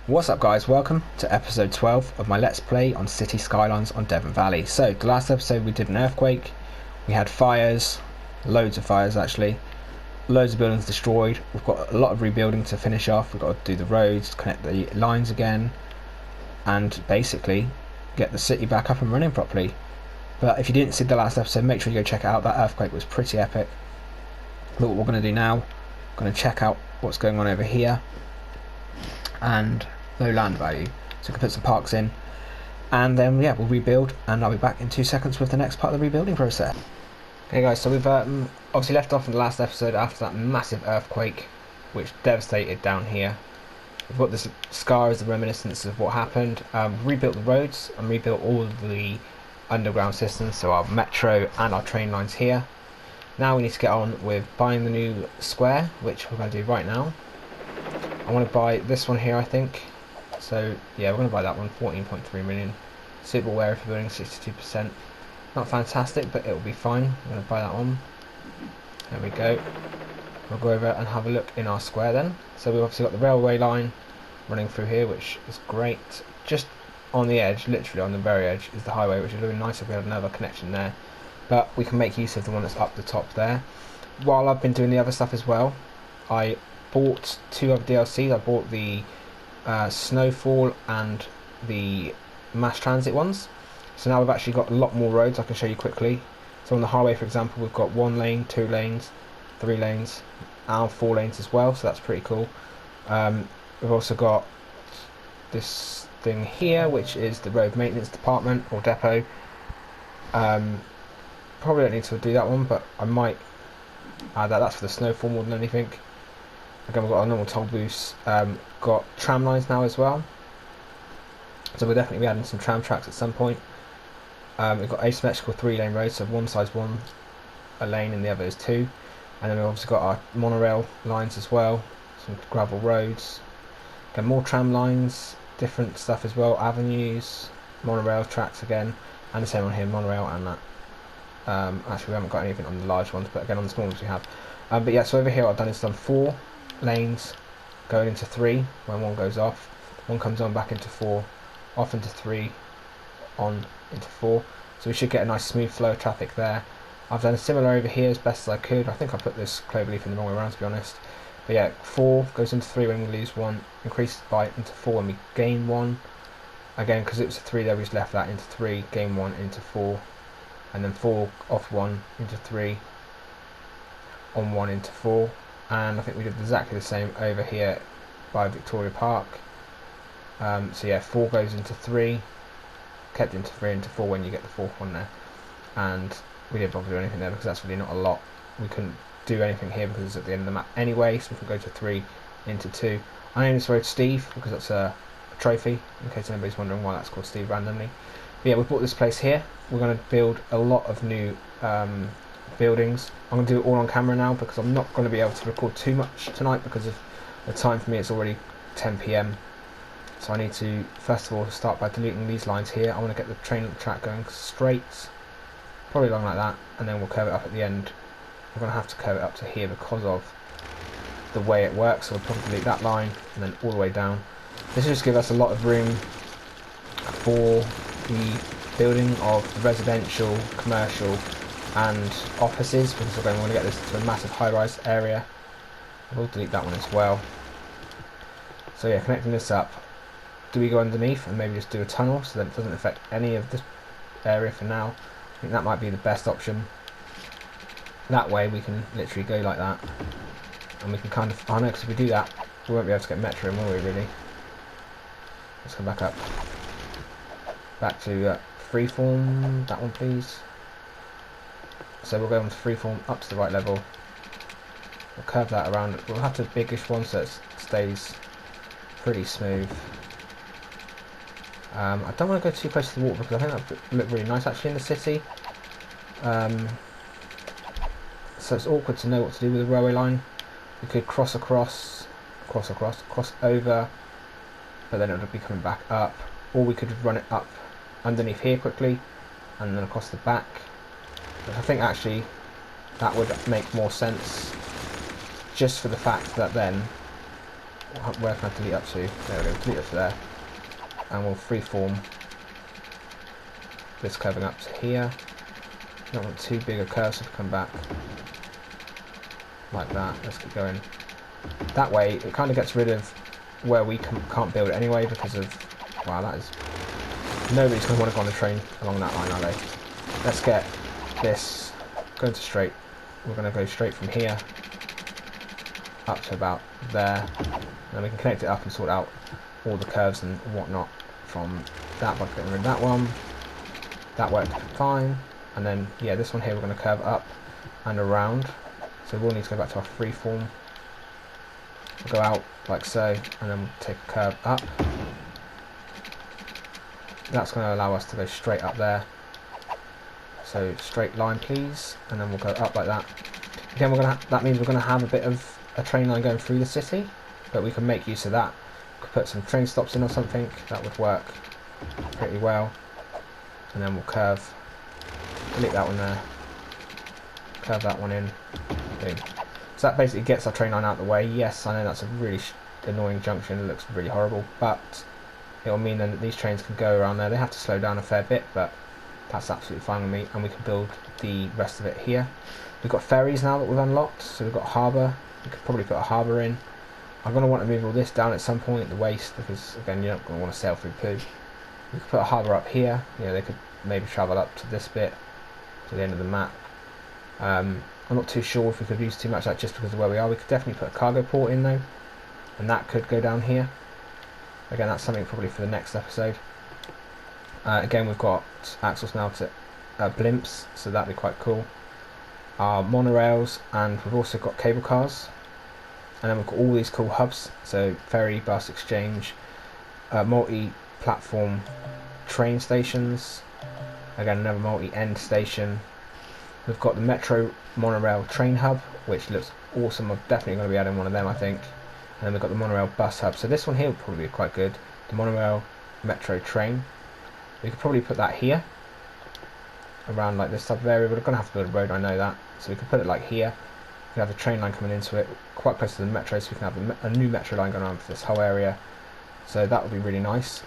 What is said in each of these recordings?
What's up guys, welcome to episode 12 of my Let's Play on City Skylines on Devon Valley. So the last episode we did an earthquake, we had fires, loads of fires actually, loads of buildings destroyed, we've got a lot of rebuilding to finish off, we've got to do the roads, connect the lines again, and basically get the city back up and running properly. But if you didn't see the last episode, make sure you go check it out. That earthquake was pretty epic. But what we're going to do now, we're going to check out what's going on over here, and low land value, so we can put some parks in, and then yeah, we'll rebuild, and I'll be back in 2 seconds with the next part of the rebuilding process. Okay guys, so we've obviously left off in the last episode after that massive earthquake which devastated down here. We've got this scar as a reminiscence of what happened. Rebuilt the roads and rebuilt all of the underground systems, so our metro and our train lines here. Now we need to get on with buying the new square, which we're going to do right now. I want to buy this one here, I think. So yeah, we're going to buy that one, 14.3 million. Suitable area for building, 62%. Not fantastic, but it will be fine. I'm going to buy that one. There we go. We'll go over and have a look in our square then. So we've obviously got the railway line running through here, which is great. Just on the edge, literally on the very edge, is the highway, which is really nice if we had another connection there. But we can make use of the one that's up the top there. While I've been doing the other stuff as well, I bought 2 other DLCs. I bought the Snowfall and the mass transit ones. So now we've actually got a lot more roads I can show you quickly. So on the highway, for example, we've got 1 lane, 2 lanes, 3 lanes, and 4 lanes as well, so that's pretty cool. We've also got this thing here, which is the road maintenance department or depot. Probably don't need to do that one, but I might add that. That's for the Snowfall more than anything. Again, we've got our normal toll booths. Got tram lines now as well, so we'll definitely be adding some tram tracks at some point. We've got asymmetrical 3-lane roads, so one side's a lane and the other is 2. And then we've obviously got our monorail lines as well, some gravel roads. Again, more tram lines, different stuff as well, avenues, monorail tracks again, and the same on here, monorail and that. Actually, we haven't got anything on the large ones, but again on the small ones we have. But yeah, so over here what I've done is done 4 lanes going into 3 when one goes off, one comes on back into 4, off into 3, on into 4, so we should get a nice smooth flow of traffic there. I've done a similar over here as best as I could. I think I put this cloverleaf in the wrong way around, to be honest, but yeah, 4 goes into 3 when we lose 1, increases by into 4 when we gain 1, again because it was a 3 there we just left that into 3, gain 1 into 4, and then 4 off 1 into 3, on 1 into 4. And I think we did exactly the same over here by Victoria Park. So yeah, 4 goes into 3, kept into 3 into 4 when you get the 4th one there. And we didn't bother doing anything there because that's really not a lot. We couldn't do anything here because it's at the end of the map anyway, so we can go to 3 into 2. I named this road Steve because that's a trophy, in case anybody's wondering why that's called Steve randomly. But yeah, we bought this place here. We're going to build a lot of new buildings. I'm going to do it all on camera now because I'm not going to be able to record too much tonight because of the time for me. It's already 10 PM, so I need to first of all start by deleting these lines here. I want to get the train track going straight, probably along like that, and then we'll curve it up at the end. We're going to have to curve it up to here because of the way it works, so we'll probably delete that line and then all the way down. This will just give us a lot of room for the building of the residential, commercial and offices, because again we want to get this to a massive high-rise area. We'll delete that one as well. So yeah, connecting this up, do we go underneath and maybe just do a tunnel so that it doesn't affect any of this area for now? I think that might be the best option. That way we can literally go like that, and we can kind of, oh no, because if we do that we won't be able to get metro in, will we really? Let's come back up. Back to freeform, that one please. So we'll go on to freeform up to the right level. We'll curve that around. We'll have to biggish one so it stays pretty smooth. I don't want to go too close to the water because I think that would look really nice actually in the city. So it's awkward to know what to do with the railway line. We could cross over, but then it would be coming back up. Or we could run it up underneath here quickly and then across the back. But I think actually that would make more sense, just for the fact that then where can I delete up to? There we go, delete up to there. And we'll freeform this curving up to here. Don't want too big a curve, so come back like that. Let's keep going. That way, it kind of gets rid of where we can't build anyway because of, wow, that is, nobody's going to want to go on a train along that line, are they? Let's get this going to straight. We're going to go straight from here up to about there. And then we can connect it up and sort out all the curves and whatnot from that by getting rid of that one. That worked fine. And then, yeah, this one here we're going to curve up and around. So we'll need to go back to our freeform. We'll go out like so, and then we'll take a curve up. That's going to allow us to go straight up there. So straight line, please, and then we'll go up like that. Again, that means we're going to have a bit of a train line going through the city, but we can make use of that. We could put some train stops in or something. That would work pretty well. And then we'll curve. Delete that one there. Curve that one in. Boom. So that basically gets our train line out of the way. Yes, I know that's a really annoying junction. It looks really horrible, but it will mean then that these trains can go around there. They have to slow down a fair bit, but that's absolutely fine with me. And we can build the rest of it here. We've got ferries now that we've unlocked, so we've got harbour. We could probably put a harbour in. I'm going to want to move all this down at some point, the waste, because again, you're not going to want to sail through poo. We could put a harbour up here. You know, they could maybe travel up to this bit, to the end of the map. I'm not too sure if we could use too much of that just because of where we are. We could definitely put a cargo port in though, and that could go down here. Again, that's something probably for the next episode. Again, we've got axle smelter blimps, so that'd be quite cool. Our monorails, and we've also got cable cars. And then we've got all these cool hubs, so ferry, bus exchange, multi-platform train stations. Again, another multi-end station. We've got the metro monorail train hub, which looks awesome. I'm definitely going to be adding one of them, I think. And then we've got the monorail bus hub. So this one here would probably be quite good. The monorail metro train. We could probably put that here, around like this type of area. We're going to have to build a road, I know that. So we could put it like here. We could have a train line coming into it, quite close to the metro, so we can have a new metro line going around for this whole area. So that would be really nice.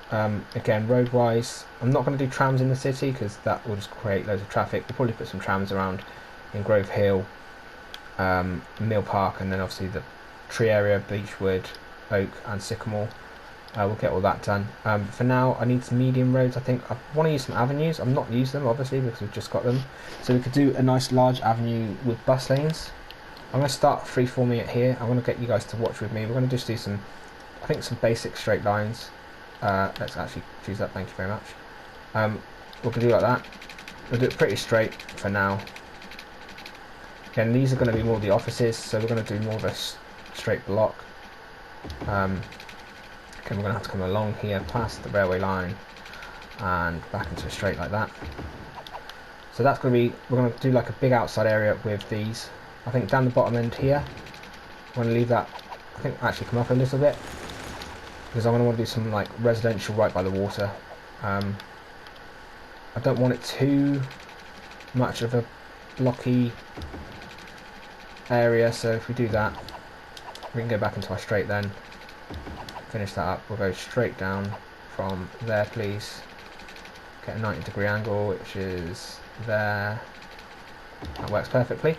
Again, road-wise, I'm not going to do trams in the city because that will just create loads of traffic. We'll probably put some trams around in Grove Hill, Mill Park, and then obviously the tree area, Beechwood, Oak and Sycamore. We'll get all that done. For now, I need some medium roads. I think I want to use some avenues. I'm not using them, obviously, because we've just got them. So we could do a nice large avenue with bus lanes. I'm going to start freeforming it here. I want to get you guys to watch with me. We're going to just do some, I think, some basic straight lines. Let's actually choose that, thank you very much. We're going to do like that. We'll do it pretty straight for now. Again, these are going to be more the offices, so we're going to do more of a straight block. Again, we're going to have to come along here past the railway line and back into a straight like that. So that's going to be, we're going to do like a big outside area with these. I think down the bottom end here, I'm going to leave that, I think actually come up a little bit, because I'm going to want to do some like residential right by the water. I don't want it too much of a blocky area, so if we do that, we can go back into our straight then, finish that up. We'll go straight down from there, please. Get a 90-degree angle, which is there. That works perfectly.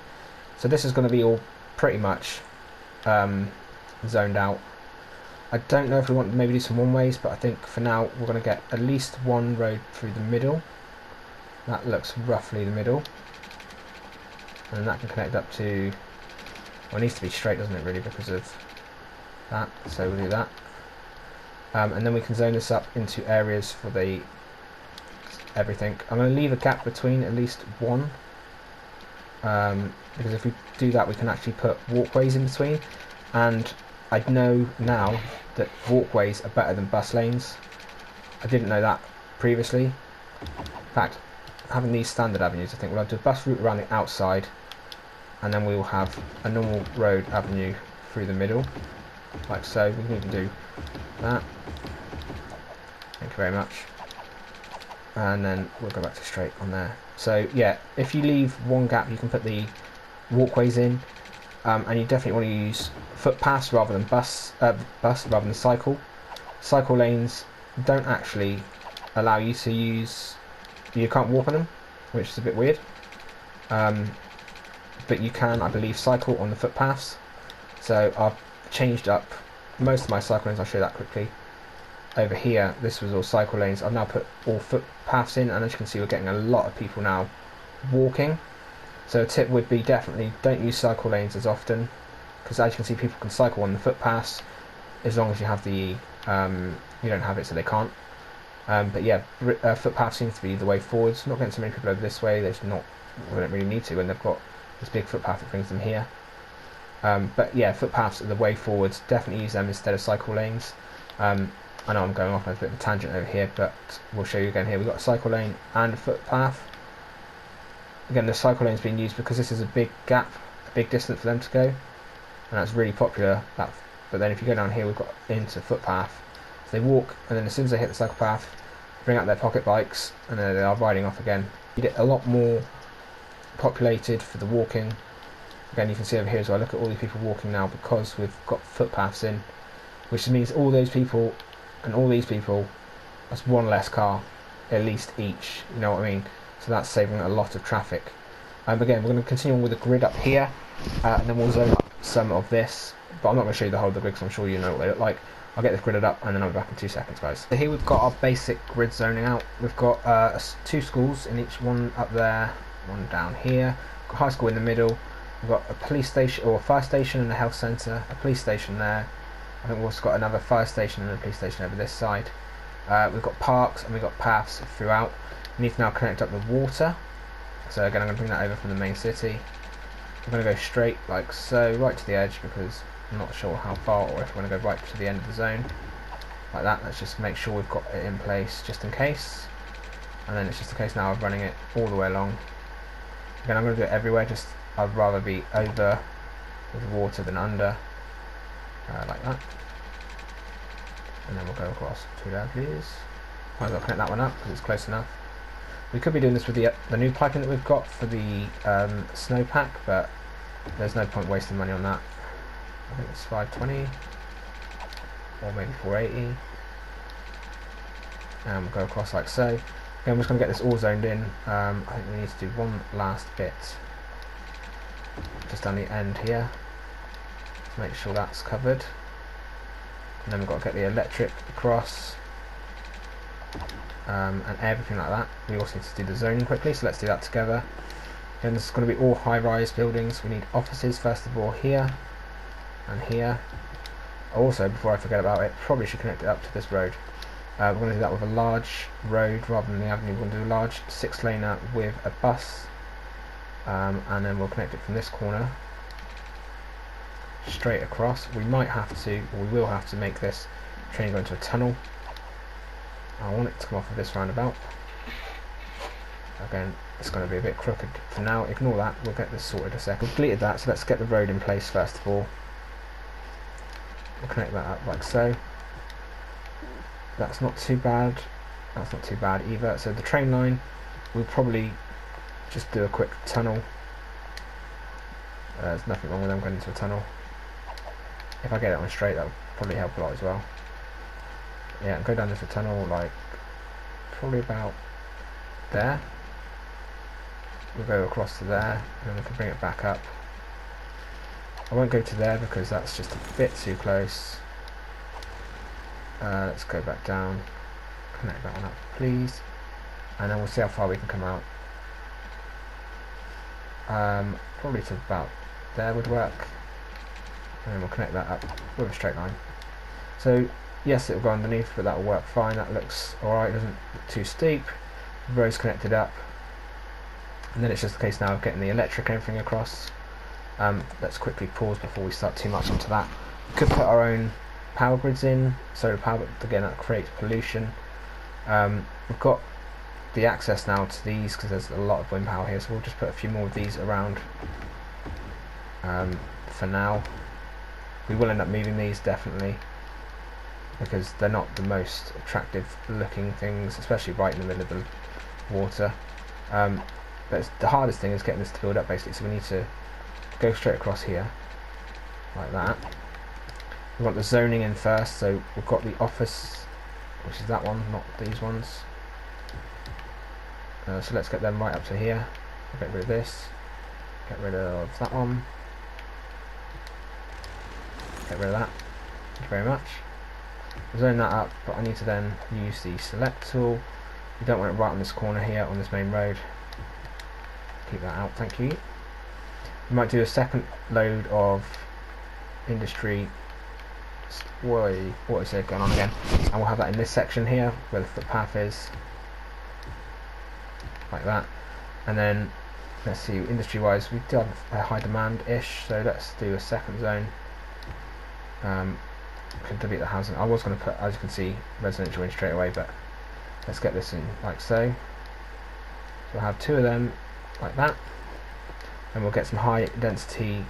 So this is going to be all pretty much zoned out. I don't know if we want to maybe do some one-ways, but I think for now we're going to get at least one road through the middle. That looks roughly the middle. And that can connect up to, well, it needs to be straight, doesn't it, really, because of that. So we'll do that. And then we can zone this up into areas for the everything. I'm going to leave a gap between at least one. Because if we do that, we can actually put walkways in between, and I know now that walkways are better than bus lanes. I didn't know that previously. In fact, having these standard avenues, I think we'll have to do a bus route around the outside, and then we will have a normal road avenue through the middle, like so. We can even do that. Thank you very much. And then we'll go back to straight on there. So yeah, if you leave one gap, you can put the walkways in. and you definitely want to use footpaths rather than bus rather than cycle. Cycle lanes don't actually allow you to use. You can't walk on them, which is a bit weird. But you can, I believe, cycle on the footpaths. So I've changed up most of my cycle lanes. I'll show you that quickly. Over here, this was all cycle lanes. I've now put all footpaths in, and as you can see, we're getting a lot of people now walking. So a tip would be definitely don't use cycle lanes as often, because as you can see, people can cycle on the footpaths as long as you have the you don't have it, so they can't. But yeah, footpath seems to be the way forwards. Not getting so many people over this way. They don't really need to when they've got this big footpath that brings them here. But yeah, footpaths are the way forwards. Definitely use them instead of cycle lanes. I know I'm going off on a bit of a tangent over here, but we'll show you again here. We've got a cycle lane and a footpath. Again, the cycle lane is being used because this is a big gap, a big distance for them to go, and that's really popular. But then if you go down here, we've got into footpath. So they walk, and then as soon as they hit the cycle path, bring out their pocket bikes, and then they are riding off again. You get a lot more populated for the walking. Again, you can see over here as well. Look at all these people walking now because we've got footpaths in, which means all those people and all these people, that's one less car, at least each. You know what I mean? So that's saving a lot of traffic. Again, we're going to continue on with the grid up here, and then we'll zone up some of this. But I'm not going to show you the whole of the grid because I'm sure you know what they look like. I'll get this gridded up and then I'll be back in 2 seconds, guys. So here we've got our basic grid zoning out. We've got 2 schools in each, one up there, one down here. We've got high school in the middle. We've got a police station or a fire station and a health centre, a police station there. I think we've also got another fire station and a police station over this side. We've got parks and we've got paths throughout. We need to now connect up the water. So again, I'm going to bring that over from the main city. We're going to go straight like so, right to the edge, because I'm not sure how far, or if we're going to go right to the end of the zone. Like that. Let's just make sure we've got it in place just in case. And then it's just a case now of running it all the way along. Again, I'm going to do it everywhere, just I'd rather be over with water than under. Like that. And then we'll go across to there, please. Might as well connect that one up because it's close enough. We could be doing this with the new piping that we've got for the snowpack, but there's no point wasting money on that. I think it's 520 or maybe 480. And we'll go across like so. Again, we're just going to get this all zoned in. I think we need to do one last bit just down the end here to make sure that's covered. And then we've got to get the electric across. And everything like that. We also need to do the zoning quickly, so let's do that together. Then this is going to be all high-rise buildings. We need offices first of all here and here. Also, before I forget about it, probably should connect it up to this road. We're going to do that with a large road rather than the avenue. We're going to do a large 6-laner with a bus, and then we'll connect it from this corner straight across. We might have to, or we will have to make this train go into a tunnel. I want it to come off of this roundabout. Again, it's going to be a bit crooked for now. Ignore that. We'll get this sorted in a second. We've completed that, so let's get the road in place first of all. We'll connect that up like so. That's not too bad. That's not too bad either. So the train line, we'll probably just do a quick tunnel. There's nothing wrong with them going into a tunnel. If I get it on straight, that would probably help a lot as well. Yeah, go down this tunnel like probably about there. We'll go across to there, and then we can bring it back up. I won't go to there because that's just a bit too close. Let's go back down, connect that one up please, and then we'll see how far we can come out. Probably to about there would work, and then we'll connect that up with a straight line. So yes, it will go underneath, but that will work fine. That looks alright, it doesn't look too steep. The road's connected up, and then it's just a case now of getting the electric and everything across. Let's quickly pause before we start too much onto that. We could put our own power grids in, solar power, but again that creates pollution. We've got the access now to these because there's a lot of wind power here, so we'll just put a few more of these around for now. We will end up moving these definitely, because they're not the most attractive looking things, especially right in the middle of the water. But the hardest thing is getting this to build up basically, so we need to go straight across here, like that. We want the zoning in first, so we've got the office, which is that one, not these ones. So let's get them right up to here. Get rid of this. Get rid of that one. Get rid of that. Thank you very much. Zone that up, but I need to then use the select tool. You don't want it right on this corner here on this main road. Keep that out, thank you. We might do a second load of industry. What is it going on again? And we'll have that in this section here where the footpath is, like that. And then let's see, industry wise we do have a high demand ish, so let's do a second zone. Can delete the housing. I was going to put, as you can see, residential in straight away, but let's get this in like so. So we'll have two of them like that, and we'll get some high density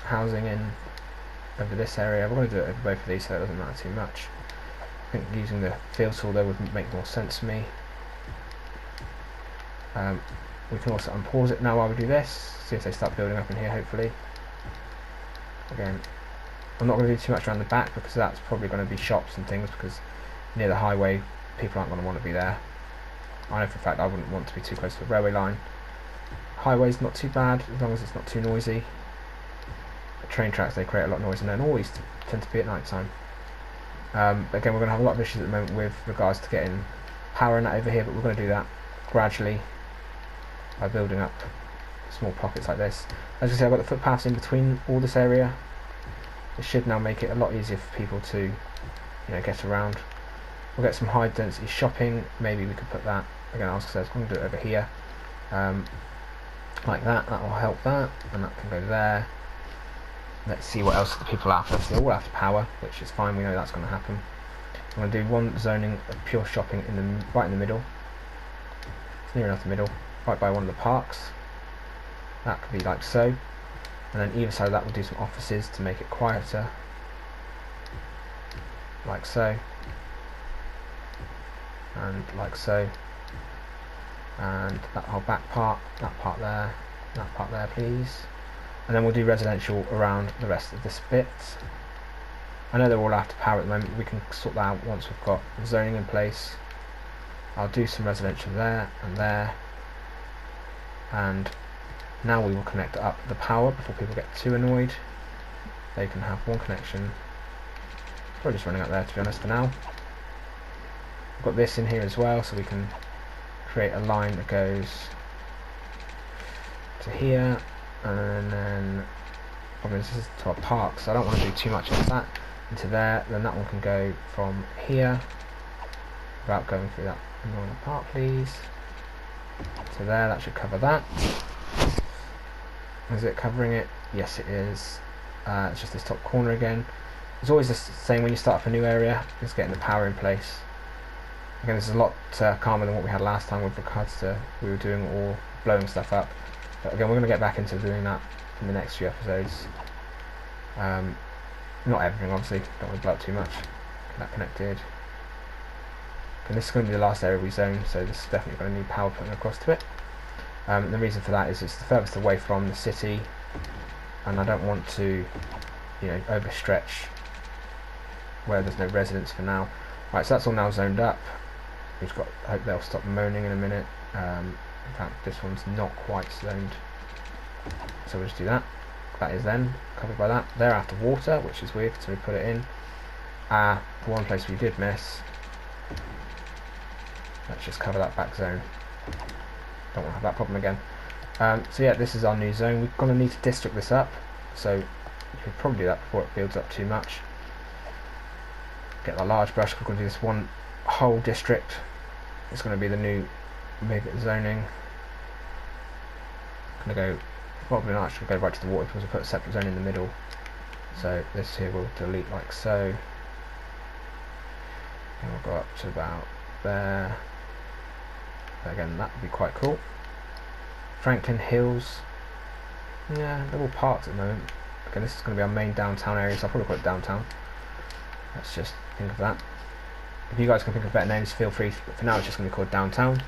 housing in over this area. We're going to do it over both of these so it doesn't matter too much. I think using the fill tool there would make more sense to me. We can also unpause it now while we do this, see if they start building up in here hopefully. Again, I'm not going to do too much around the back because that's probably going to be shops and things, because near the highway people aren't going to want to be there. I know for a fact I wouldn't want to be too close to the railway line. Highway's not too bad as long as it's not too noisy. But train tracks, they create a lot of noise and then always tend to be at night time. But again, we're going to have a lot of issues at the moment with regards to getting power and that over here, but we're going to do that gradually by building up small pockets like this. As you can see, I've got the footpaths in between all this area. It should now make it a lot easier for people to, get around. We'll get some high density shopping. Maybe we could put that, again, I was going to do it over here, like that. That will help that, and that can go there. Let's see what else the people are after. So they're all after power, which is fine. We know that's going to happen. I'm going to do one zoning of pure shopping right in the middle. It's near enough the middle, right by one of the parks. That could be like so. And then either side of that we'll do some offices to make it quieter, like so, and like so, and that whole back part, that part there please. And then we'll do residential around the rest of this bit. I know they're all after power at the moment, we can sort that out once we've got zoning in place. I'll do some residential there, and now we will connect up the power before people get too annoyed. They can have one connection. Probably just running up there to be honest for now. I've got this in here as well, so we can create a line that goes to here, and then probably this is to our park, so I don't want to do too much of that into there. Then that one can go from here without going through that annoying part, please. So there, that should cover that. Is it covering it? Yes it is. It's just this top corner again. It's always the same when you start up a new area, is getting the power in place. Again, this is a lot calmer than what we had last time with regards to we were doing all blowing stuff up. But again, we're going to get back into doing that in the next few episodes. Not everything obviously, don't want to blow up too much. Get that connected. And this is going to be the last area we zone, so this is definitely going to need power putting across to it. The reason for that is it's the furthest away from the city, and I don't want to, overstretch where there's no residents for now. Right, so that's all now zoned up. I hope they'll stop moaning in a minute. In fact, this one's not quite zoned, so we'll just do that. That is then covered by that. They're after water, which is weird, so we put it in. The one place we did miss. Let's just cover that back zone. Don't want to have that problem again. So yeah, this is our new zone. We're going to need to district this up, so you could probably do that before it builds up too much. Get the large brush. We're going to do this one whole district. It's going to be the new mega zoning. I'm going to go, probably not actually go right to the water because we put a separate zone in the middle. So this here will delete like so. And we'll go up to about there. Again, that would be quite cool. Franklin Hills, yeah, they're all parks at the moment. Again, this is going to be our main downtown area, so I'll probably call it downtown. Let's just think of that. If you guys can think of better names, feel free, but for now it's just going to be called downtown.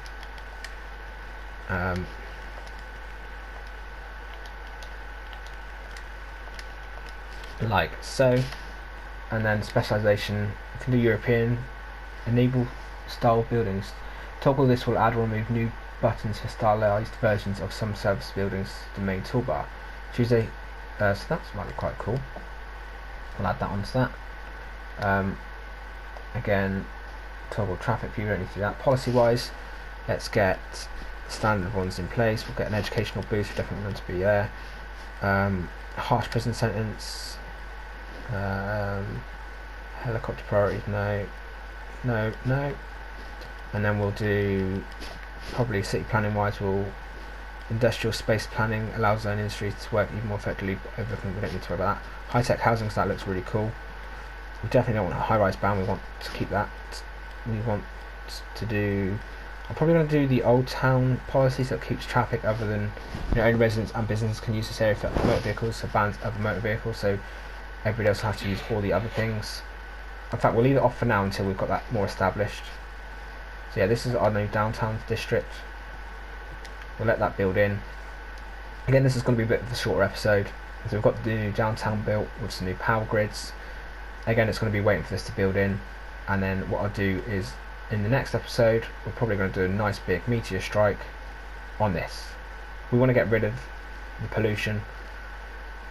like so. And then specialization, you can do European, enable style buildings. Toggle this will add or remove new buttons for stylized versions of some service buildings to the main toolbar. Choose a, so that might be quite cool. I'll add that onto that. Again, toggle traffic view, don't need to do that. Policy wise, let's get standard ones in place. We'll get an educational boost, definitely going to be there. Harsh prison sentence, helicopter priorities, no. And then we'll do, probably city planning wise, industrial space planning allows zone industries to work even more effectively. Everything, we don't need to worry about that. High tech housing, so that looks really cool. We definitely don't want a high rise ban, we want to keep that. We want to do, I'm probably going to do the old town policy, so it keeps traffic other than, only residents and businesses can use this area for motor vehicles, so bans other motor vehicles, so everybody else will have to use all the other things. In fact, we'll leave it off for now until we've got that more established. So yeah, this is our new downtown district. We'll let that build in. Again, this is going to be a bit of a shorter episode. So we've got the new downtown built with some new power grids. Again, it's going to be waiting for this to build in. And then what I'll do is, in the next episode, we're probably going to do a nice big meteor strike on this. We want to get rid of the pollution,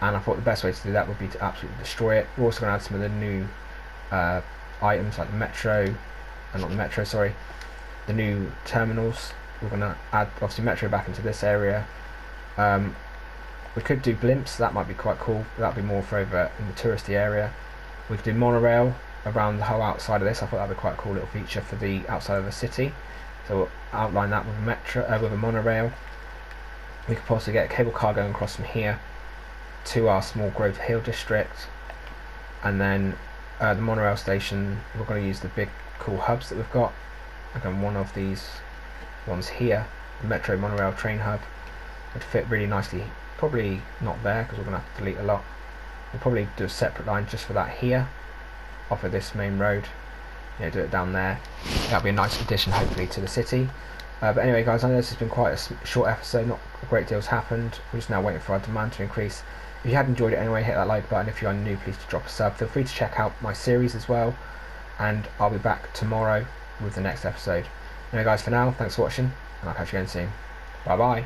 and I thought the best way to do that would be to absolutely destroy it. We're also going to add some of the new items like the metro, not the metro, sorry, the new terminals. We're going to add obviously metro back into this area. We could do blimps, that might be quite cool. That'd be more for over in the touristy area. We could do monorail around the whole outside of this. I thought that'd be quite a cool little feature for the outside of the city. So we'll outline that with a metro, with a monorail. We could possibly get a cable car going across from here to our small Grove Hill district, and then the monorail station, we're going to use the big cool hubs that we've got. Again, one of these ones here, the metro monorail train hub, would fit really nicely. Probably not there because we're going to have to delete a lot. We'll probably do a separate line just for that here, off of this main road. Do it down there. That'll be a nice addition hopefully to the city. But anyway guys, I know this has been quite a short episode, not a great deal has happened. We're just now waiting for our demand to increase. If you had enjoyed it anyway, hit that like button. If you are new, please drop a sub. Feel free to check out my series as well, and I'll be back tomorrow with the next episode. Anyway guys, for now, thanks for watching, and I'll catch you again soon. Bye bye.